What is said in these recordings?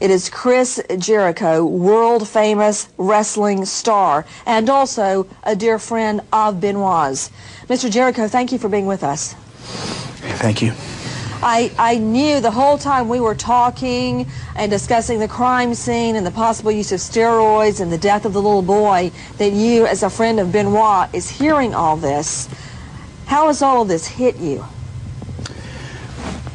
It is Chris Jericho, world-famous wrestling star, and also a dear friend of Benoit's. Mr. Jericho, thank you for being with us. Thank you. I knew the whole time we were talking and discussing the crime scene and the possible use of steroids and the death of the little boy that you, as a friend of Benoit, is hearing all this. How has all of this hit you?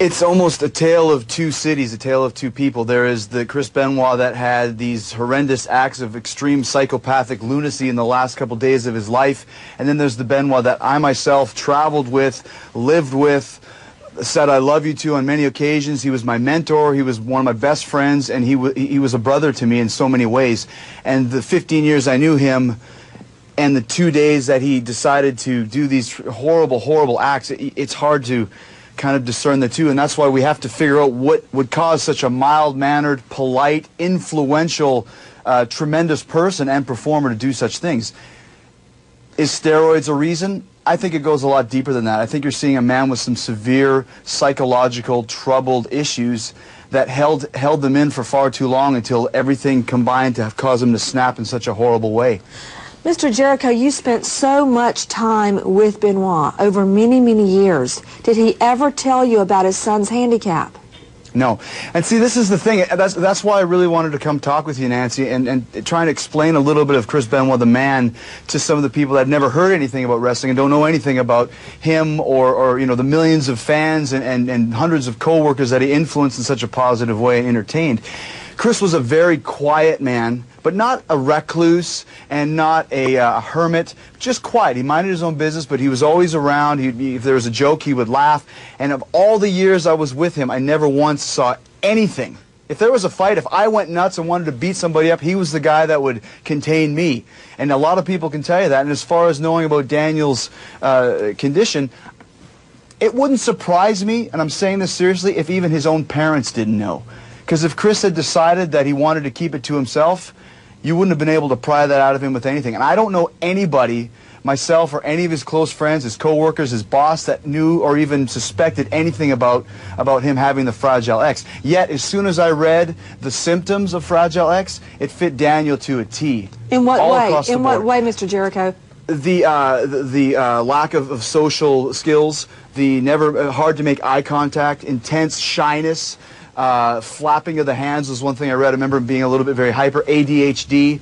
It's almost a tale of two cities, a tale of two people. There is the Chris Benoit that had these horrendous acts of extreme psychopathic lunacy in the last couple days of his life. And then there's the Benoit that I myself traveled with, lived with, said I love you to on many occasions. He was my mentor, he was one of my best friends, and he was a brother to me in so many ways. And the 15 years I knew him and the 2 days that he decided to do these horrible, horrible acts, it's hard to kind of discern the two, and that's why we have to figure out what would cause such a mild-mannered, polite, influential, tremendous person and performer to do such things. Is steroids a reason? I think it goes a lot deeper than that. I think you're seeing a man with some severe psychological troubled issues that held them in for far too long until everything combined to have caused him to snap in such a horrible way. Mr. Jericho, you spent so much time with Benoit over many, many years. Did he ever tell you about his son's handicap? No. And see, this is the thing. That's why I really wanted to come talk with you, Nancy, and try and explain a little bit of Chris Benoit, the man, to some of the people that have never heard anything about wrestling and don't know anything about him or you know, the millions of fans and hundreds of co-workers that he influenced in such a positive way and entertained. Chris was a very quiet man, but not a recluse and not a hermit, just quiet. He minded his own business, but he was always around. If there was a joke, he would laugh. And of all the years I was with him, I never once saw anything. If there was a fight, if I went nuts and wanted to beat somebody up, he was the guy that would contain me. And a lot of people can tell you that. And as far as knowing about Daniel's condition, it wouldn't surprise me, and I'm saying this seriously, if even his own parents didn't know. Because if Chris had decided that he wanted to keep it to himself, you wouldn't have been able to pry that out of him with anything. And I don't know anybody, myself or any of his close friends, his co-workers, his boss, that knew or even suspected anything about him having the Fragile X. Yet, as soon as I read the symptoms of Fragile X, it fit Daniel to a T. In what way? In what way, Mr. Jericho? The lack of social skills, the hard to make eye contact, intense shyness. Flapping of the hands was one thing I read. I remember him being a little bit very hyper, ADHD,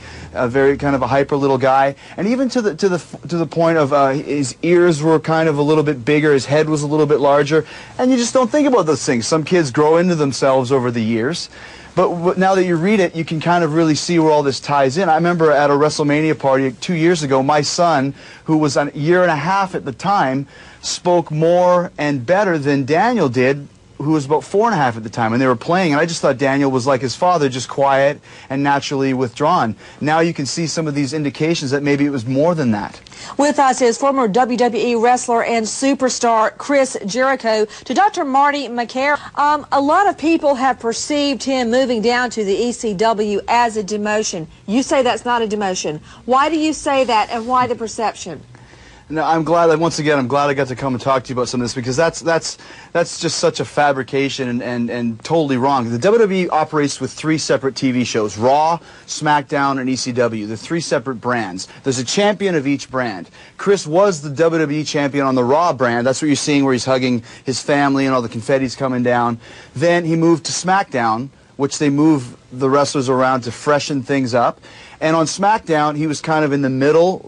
very kind of a hyper little guy, and even to the point of his ears were kind of a little bit bigger, his head was a little bit larger, and you just don't think about those things. Some kids grow into themselves over the years, but now that you read it, you can kind of really see where all this ties in. I remember at a WrestleMania party 2 years ago, my son, who was a year and a half at the time, spoke more and better than Daniel did, who was about 4 and a half at the time, and they were playing, and I just thought Daniel was like his father, just quiet and naturally withdrawn. Now you can see some of these indications that maybe it was more than that. With us is former WWE wrestler and superstar Chris Jericho. To Dr. Marty McCarroll, a lot of people have perceived him moving down to the ECW as a demotion. You say that's not a demotion. Why do you say that, and why the perception? No, I'm glad that, once again, I'm glad I got to come and talk to you about some of this, because that's just such a fabrication and totally wrong. The WWE operates with 3 separate TV shows: Raw, SmackDown, and ECW. They're 3 separate brands. There's a champion of each brand. Chris was the WWE champion on the Raw brand. That's what you're seeing, where he's hugging his family and all the confetti's coming down. Then he moved to SmackDown, which they move the wrestlers around to freshen things up. And on SmackDown, he was kind of in the middle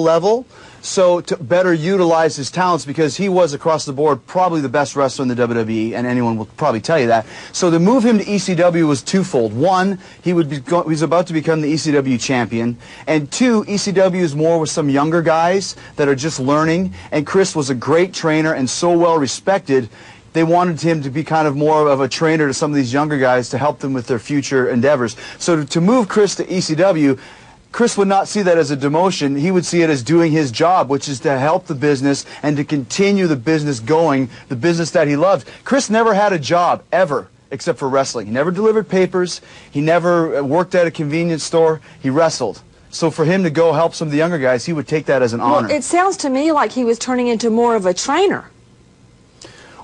level. So to better utilize his talents, because he was across the board probably the best wrestler in the WWE, and anyone will probably tell you that. So to move him to ECW was twofold. One, he was about to become the ECW champion, and 2, ECW is more with some younger guys that are just learning, and Chris was a great trainer and so well respected. They wanted him to be kind of more of a trainer to some of these younger guys to help them with their future endeavors. So to move Chris to ECW, Chris would not see that as a demotion. He would see it as doing his job, which is to help the business and to continue the business going, the business that he loved. Chris never had a job, ever, except for wrestling. He never delivered papers. He never worked at a convenience store. He wrestled. So for him to go help some of the younger guys, he would take that as an honor. Well, it sounds to me like he was turning into more of a trainer.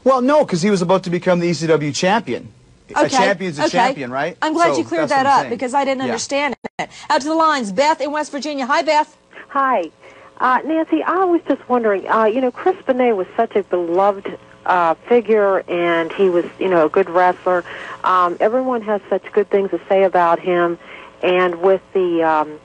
Well, no, because he was about to become the ECW champion. A champion's a champion, right? I'm glad So you cleared that's what that I'm up saying. because I didn't understand it. Out to the lines, Beth in West Virginia. Hi, Beth. Hi. Nancy, I was just wondering, Chris Benoit was such a beloved figure, and he was, a good wrestler. Everyone has such good things to say about him, and with the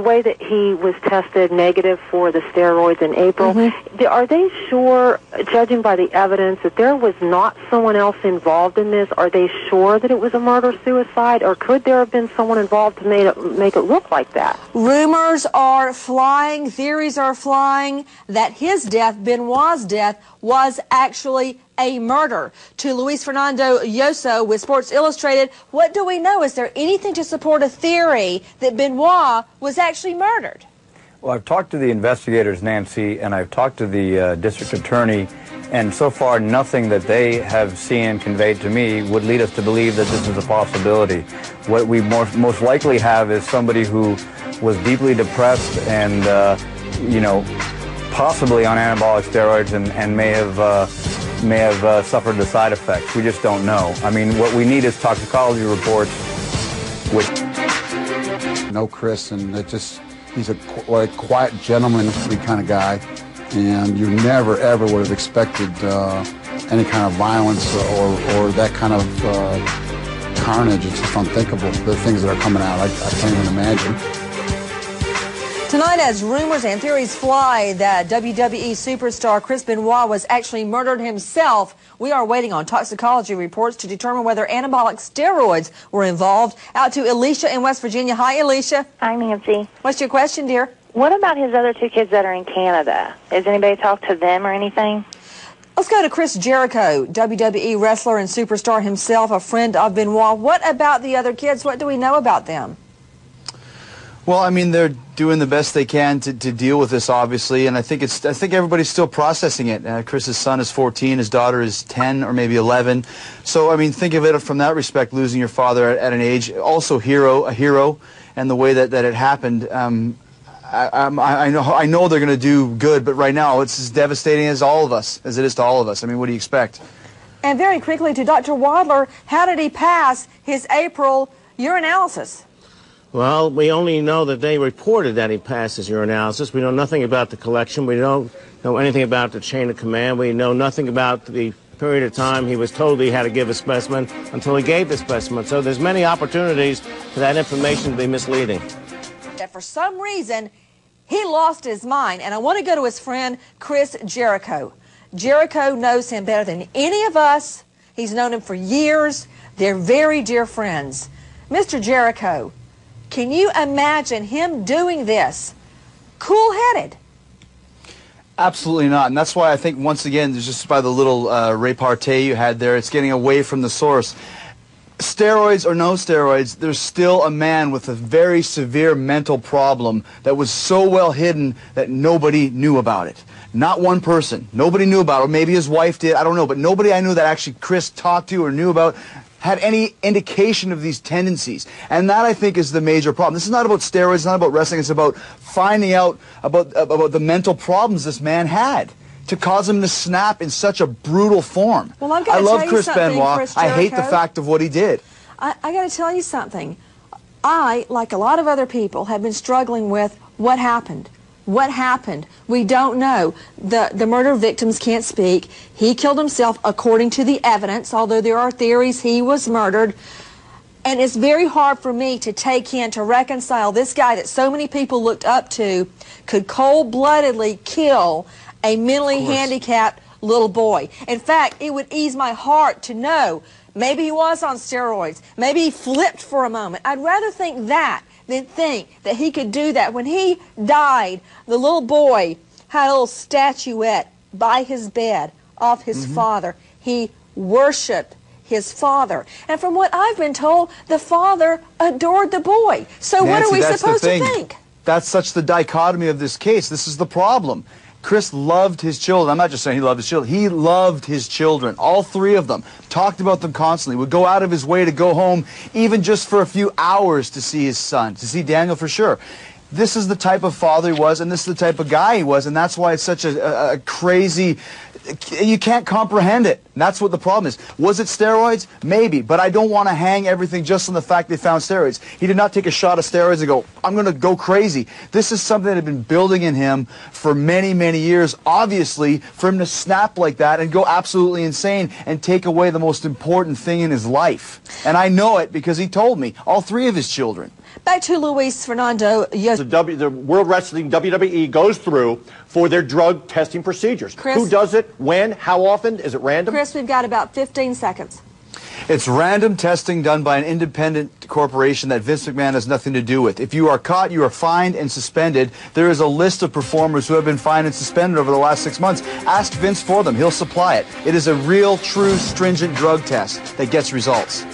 way that he was tested negative for the steroids in April, are they sure, judging by the evidence, that there was not someone else involved in this? Are they sure that it was a murder-suicide, or could there have been someone involved to make it look like that? Rumors are flying, theories are flying that his death, Benoit's death, was actually a murder. To Luis Fernando Yoso with Sports Illustrated, what do we know? Is there anything to support a theory that Benoit was actually murdered? Well, I've talked to the investigators, Nancy, and I've talked to the district attorney, and so far nothing that they have seen conveyed to me would lead us to believe that this is a possibility. What we most likely have is somebody who was deeply depressed and, possibly on anabolic steroids and may have suffered the side effects. We just don't know. I mean, what we need is toxicology reports, which... know Chris, and he's a quiet, gentlemanly kind of guy, and you never, ever would have expected any kind of violence or that kind of carnage. It's just unthinkable, the things that are coming out. I can't even imagine. Tonight, as rumors and theories fly that WWE superstar Chris Benoit was actually murdered himself, we are waiting on toxicology reports to determine whether anabolic steroids were involved. Out to Alicia in West Virginia. Hi, Alicia. Hi, Nancy. What's your question, dear? What about his other two kids that are in Canada? Has anybody talked to them or anything? Let's go to Chris Jericho, WWE wrestler and superstar himself, a friend of Benoit. What about the other kids? What do we know about them? Well, I mean, they're doing the best they can to deal with this, obviously, and I think everybody's still processing it. Chris's son is 14, his daughter is 10 or maybe 11. So, I mean, think of it from that respect, losing your father at an age, also a hero, and the way that it happened. I know they're going to do good, but right now it's as devastating as it is to all of us. I mean, what do you expect? And very quickly to Dr. Wadler, how did he pass his April urinalysis? Well, we only know that they reported that he passed his urinalysis. We know nothing about the collection. We don't know anything about the chain of command. We know nothing about the period of time he was told he had to give a specimen until he gave the specimen. So there's many opportunities for that information to be misleading. That for some reason, he lost his mind. And I want to go to his friend, Chris Jericho. Jericho knows him better than any of us. He's known him for years. They're very dear friends. Mr. Jericho, can you imagine him doing this cool-headed? Absolutely not, and that's why I think, once again, just by the little repartee you had there, it's getting away from the source. Steroids or no steroids, there's still a man with a very severe mental problem that was so well hidden that nobody knew about it. Not one person. Nobody knew about it. Maybe his wife did, I don't know, but nobody I knew that actually Chris talked to or knew about had any indication of these tendencies. And that, I think, is the major problem. This is not about steroids, it's not about wrestling, it's about finding out about the mental problems this man had to cause him to snap in such a brutal form. Well, I love Chris Benoit. I hate the fact of what he did. I got to tell you something. I, like a lot of other people, have been struggling with what happened. What happened? We don't know. The murder victims can't speak. He killed himself according to the evidence, although there are theories he was murdered. And it's very hard for me to take in, to reconcile this guy that so many people looked up to could cold-bloodedly kill a mentally handicapped little boy. In fact, it would ease my heart to know maybe he was on steroids. Maybe he flipped for a moment. I'd rather think that than think that he could do that. When he died, the little boy had a little statuette by his bed of his father. He worshipped his father. And from what I've been told, the father adored the boy. So Nancy, what are we that's supposed the to thing. think? That's such the dichotomy of this case. This is the problem. Chris loved his children. I'm not just saying he loved his children. He loved his children, all three of them. Talked about them constantly. Would go out of his way to go home even just for a few hours to see his son, to see Daniel for sure. This is the type of father he was, and this is the type of guy he was, and that's why it's such a crazy... You can't comprehend it. And that's what the problem is. Was it steroids? Maybe, but I don't want to hang everything just on the fact they found steroids. He did not take a shot of steroids and go, I'm going to go crazy. This is something that had been building in him for many, many years. Obviously, for him to snap like that and go absolutely insane and take away the most important thing in his life. And I know it because he told me, all three of his children. Back to Luis Fernando. Yes. The World Wrestling, WWE, goes through for their drug testing procedures. Chris, who does it? When? How often? Is it random? Chris, we've got about 15 seconds. It's random testing done by an independent corporation that Vince McMahon has nothing to do with. If you are caught, you are fined and suspended. There is a list of performers who have been fined and suspended over the last 6 months. Ask Vince for them. He'll supply it. It is a real, true, stringent drug test that gets results.